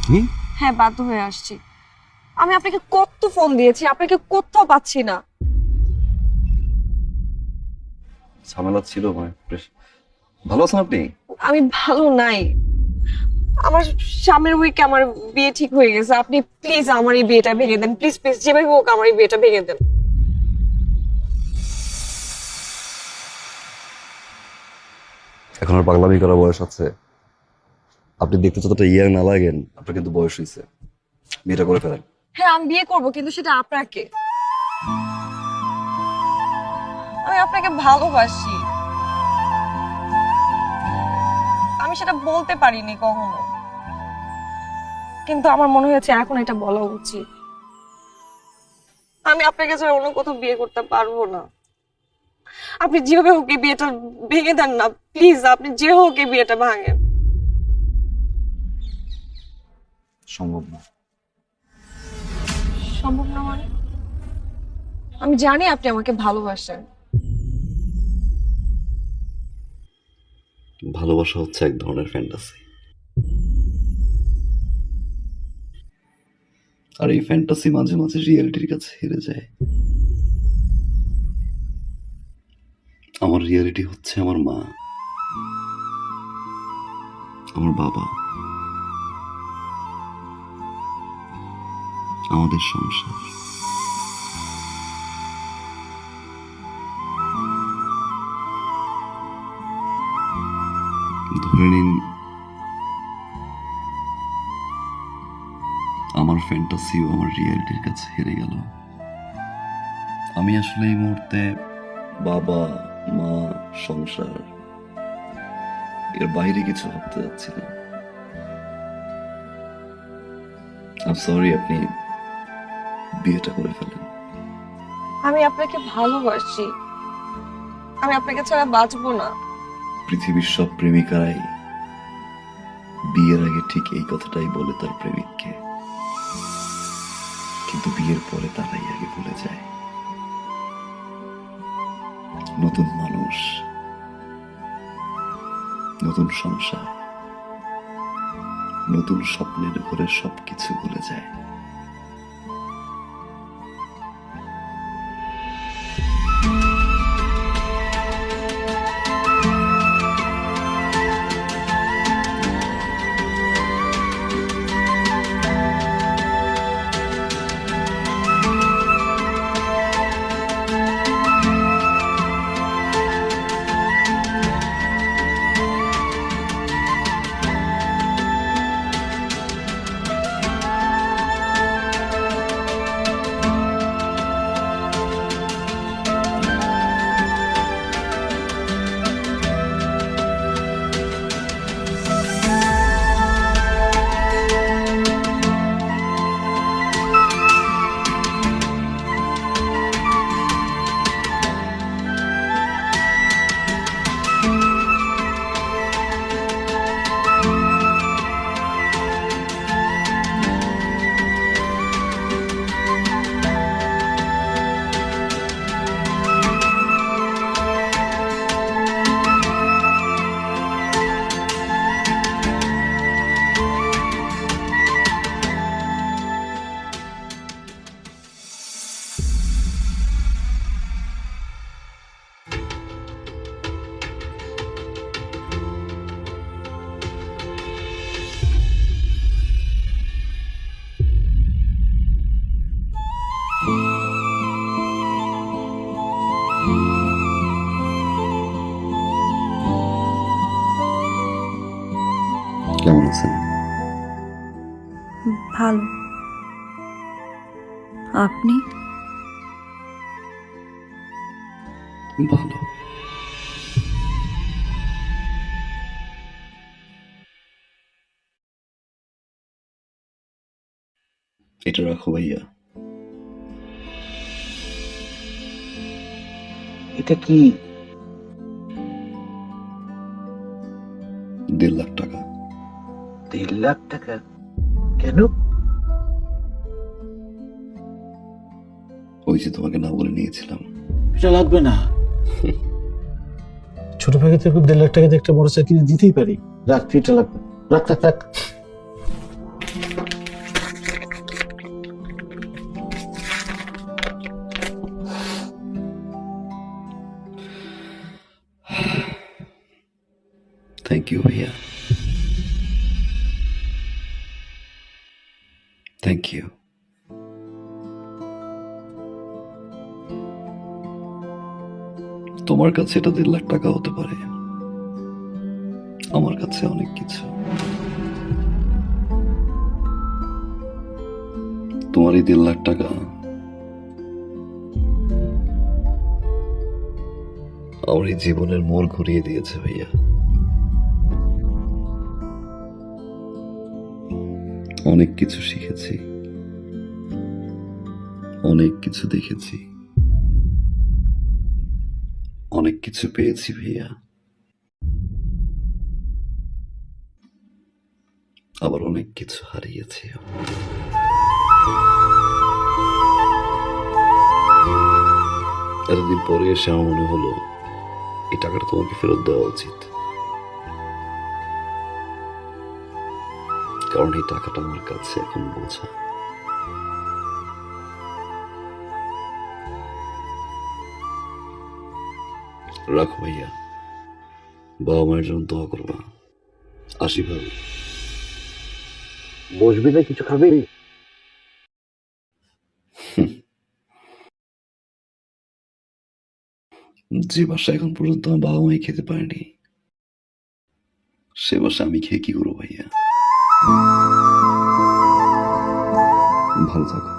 তুমি? হ্যাঁ, বাধ্য হয়ে আসছি। আমি আপনাকে কত ফোন দিয়েছি, আপনাকে কোথাও পাচ্ছি না। ঝামেলা ছিল মানে ভালো আছেন আপনি? আমি ভালো নাই। আমার সামনের উইকে আমার বিয়ে ঠিক হয়ে গেছে। আপনি প্লিজ আমার এই বিয়েটা ভেঙে দেন, প্লিজ প্লিজ, যেভাবে হোক আমার এই বিয়েটা ভেঙে দেন। এখন আর পাগলামি করার বয়স আছে? আপনি দেখতে যতটা ইয়াং না লাগেন, আপনার কিন্তু বয়স হয়েছে। বিয়েটা করে ফেলেন। হ্যাঁ, আমি বিয়ে করব, কিন্তু সেটা আপনাকে। আমি আপনাকে ভালোবাসি। আমি সেটা বলতে পারিনি কখনো, কিন্তু আমার মনে হয়েছে এখন এটা বলা উচিত। আমি আপনাকে ছাড়া অন্য কোথাও বিয়ে করতে পারবো না। আপনি যেভাবে হোক এই বিয়েটা ভেঙে দেন না প্লিজ। আপনি যে হোক এই বিয়েটা ভাঙেন। সম্ভব না। সম্ভব না মানে? আমি জানি আপনি আমাকে ভালোবাসেন। ভালোবাসা হচ্ছে এক ধরনের ফ্যান্টাসি, আর এই ফ্যান্টাসি মাঝে মাঝে রিয়েলিটির কাছে হেরে যায়। আমার রিয়েলিটি হচ্ছে আমার মা, আমার বাবা, আমাদের সংসার। ধরে নিন আমার ফ্যান্টাসিও আমার রিয়েলিটির কাছে হেরে গেল। আমি আসলে এই মুহূর্তে বাবা, মা, সংসার এর বাইরে কিছু ভাবতে যাচ্ছি না। সরি, আপনি বিয়েটা করে ফেলেন। আমি আপনাকে ভালোবাসি। আমি আপনাকে ছাড়া বাঁচবো না। পৃথিবীর সব প্রেমিকারাই বিয়ের আগে ঠিক এই কথাটাই বলে তার প্রেমিককে, কিন্তু বিয়ের পরে তারাই আগে ভুলে যায়। নতুন মানুষ, নতুন সংসার, নতুন স্বপ্নের ঘরে সবকিছু ভুলে যায়। কেমন আছেন? ভালো। আপনি? ভালো। এটা রাখো ভাইয়া। এটা কি? 1.5 লাখ টাকা। 1.5 লাখ টাকা? কেন? ওই যে তোমাকে না বলে নিয়েছিলাম। এটা লাগবে না। ছোট ভাগে থেকে 1.5 লাখ টাকা দিয়ে একটা মোটরসাইকেল কিনে দিতেই পারি। রাখ, এটা লাগবে। রাখ রাখ রাখ। থ্যাংক ইউ ভাইয়া, থ্যাংক ইউ। তোমার কাছে এটা 1.5 লাখ টাকা হতে পারে, আমার কাছে অনেক কিছু। তোমার এই 1.5 লাখ টাকা আমার এই জীবনের মোড় ঘুরিয়ে দিয়েছে ভাইয়া। অনেক কিছু শিখেছি, অনেক কিছু দেখেছি, অনেক কিছু পেয়েছি ভাইয়া, আবার অনেক কিছু হারিয়েছি। এতদিন পরে এসে আমার মনে হলো এই টাকাটা তোমাকে ফেরত দেওয়া উচিত, কারণ এই টাকাটা আমার কাছে এখন বোঝা। রাখো ভাইয়া, বাবা মায়ের জন্য দোয়া করবা। আসি ভাবি। বসবি না, কিছু খাবি? যে বাসা এখন পর্যন্ত আমার বাবা মাই খেতে পারেনি, সে বাসা আমি খেয়ে কি করবো ভাইয়া? ভালো থাকো।